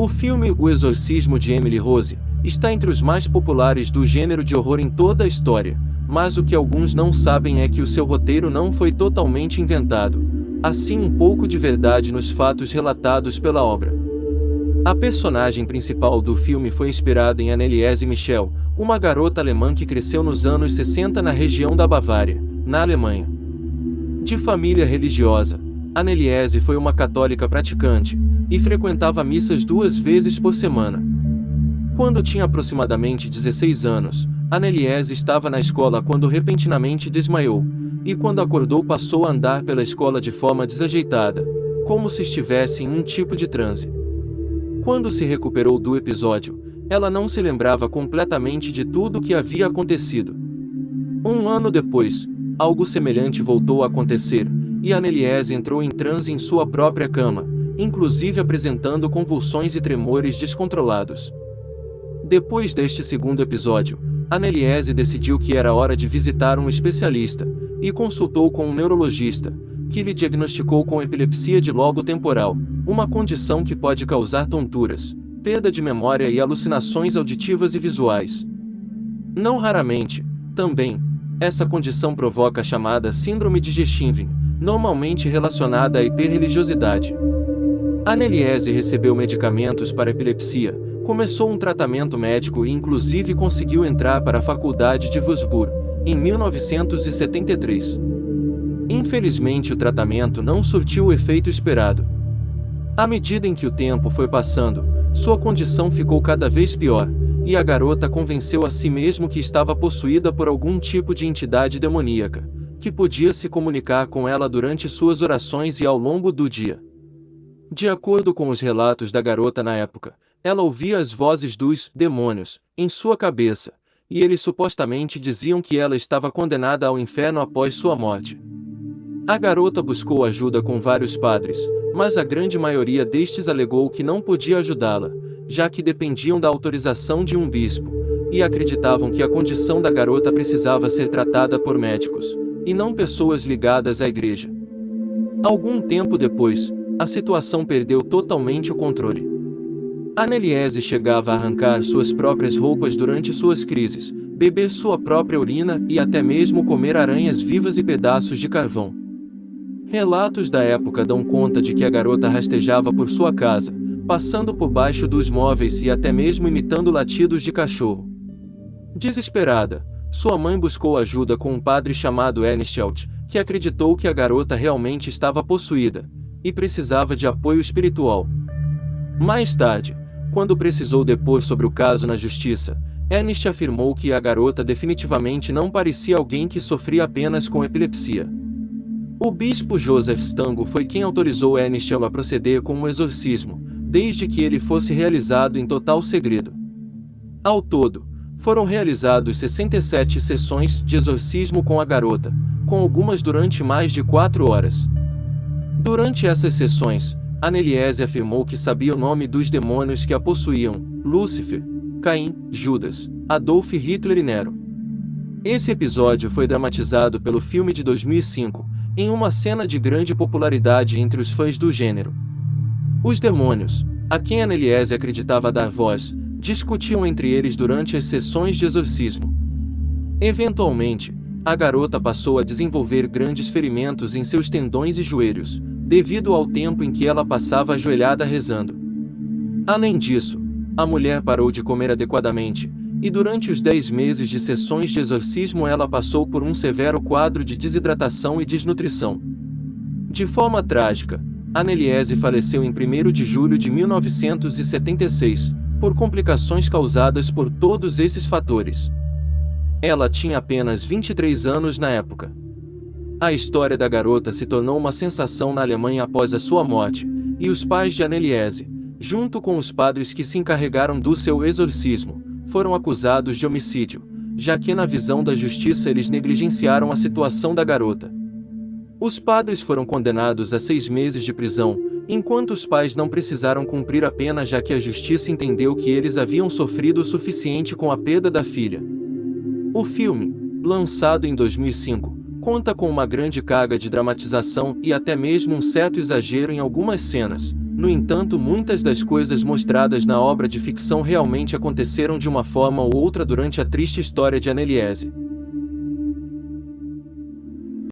O filme O Exorcismo de Emily Rose está entre os mais populares do gênero de horror em toda a história, mas o que alguns não sabem é que o seu roteiro não foi totalmente inventado. Há sim um pouco de verdade nos fatos relatados pela obra. A personagem principal do filme foi inspirada em Anneliese Michel, uma garota alemã que cresceu nos anos 60 na região da Bavária, na Alemanha. De família religiosa, Anneliese foi uma católica praticante e frequentava missas 2 vezes por semana. Quando tinha aproximadamente 16 anos, Anneliese estava na escola quando repentinamente desmaiou, e quando acordou passou a andar pela escola de forma desajeitada, como se estivesse em um tipo de transe. Quando se recuperou do episódio, ela não se lembrava completamente de tudo o que havia acontecido. 1 ano depois, algo semelhante voltou a acontecer, e Anneliese entrou em transe em sua própria cama, inclusive apresentando convulsões e tremores descontrolados. Depois deste segundo episódio, Anneliese decidiu que era hora de visitar um especialista, e consultou com um neurologista, que lhe diagnosticou com epilepsia de lobo temporal, uma condição que pode causar tonturas, perda de memória e alucinações auditivas e visuais. Não raramente, também, essa condição provoca a chamada síndrome de Geschwindling, normalmente relacionada à hiperreligiosidade. Anneliese recebeu medicamentos para epilepsia, começou um tratamento médico e inclusive conseguiu entrar para a faculdade de Würzburg, em 1973. Infelizmente o tratamento não surtiu o efeito esperado. À medida em que o tempo foi passando, sua condição ficou cada vez pior, e a garota convenceu a si mesma que estava possuída por algum tipo de entidade demoníaca, que podia se comunicar com ela durante suas orações e ao longo do dia. De acordo com os relatos da garota na época, ela ouvia as vozes dos demônios em sua cabeça, e eles supostamente diziam que ela estava condenada ao inferno após sua morte. A garota buscou ajuda com vários padres, mas a grande maioria destes alegou que não podia ajudá-la, já que dependiam da autorização de um bispo, e acreditavam que a condição da garota precisava ser tratada por médicos, e não pessoas ligadas à igreja. Algum tempo depois, a situação perdeu totalmente o controle. Anneliese chegava a arrancar suas próprias roupas durante suas crises, beber sua própria urina e até mesmo comer aranhas vivas e pedaços de carvão. Relatos da época dão conta de que a garota rastejava por sua casa, passando por baixo dos móveis e até mesmo imitando latidos de cachorro. Desesperada, sua mãe buscou ajuda com um padre chamado Ernstelt, que acreditou que a garota realmente estava possuída e precisava de apoio espiritual. Mais tarde, quando precisou depor sobre o caso na justiça, Ernst afirmou que a garota definitivamente não parecia alguém que sofria apenas com epilepsia. O bispo Joseph Stango foi quem autorizou Ernst a proceder com o exorcismo, desde que ele fosse realizado em total segredo. Ao todo, foram realizados 67 sessões de exorcismo com a garota, com algumas durante mais de 4 horas. Durante essas sessões, Anneliese afirmou que sabia o nome dos demônios que a possuíam: Lúcifer, Caim, Judas, Adolf Hitler e Nero. Esse episódio foi dramatizado pelo filme de 2005, em uma cena de grande popularidade entre os fãs do gênero. Os demônios, a quem Anneliese acreditava dar voz, discutiam entre eles durante as sessões de exorcismo. Eventualmente, a garota passou a desenvolver grandes ferimentos em seus tendões e joelhos, devido ao tempo em que ela passava ajoelhada rezando. Além disso, a mulher parou de comer adequadamente, e durante os 10 meses de sessões de exorcismo ela passou por um severo quadro de desidratação e desnutrição. De forma trágica, Anneliese faleceu em 1º de julho de 1976, por complicações causadas por todos esses fatores. Ela tinha apenas 23 anos na época. A história da garota se tornou uma sensação na Alemanha após a sua morte, e os pais de Anneliese, junto com os padres que se encarregaram do seu exorcismo, foram acusados de homicídio, já que na visão da justiça eles negligenciaram a situação da garota. Os padres foram condenados a 6 meses de prisão, enquanto os pais não precisaram cumprir a pena já que a justiça entendeu que eles haviam sofrido o suficiente com a perda da filha. O filme, lançado em 2005, conta com uma grande carga de dramatização e até mesmo um certo exagero em algumas cenas, No entanto, muitas das coisas mostradas na obra de ficção realmente aconteceram de uma forma ou outra durante a triste história de Anneliese.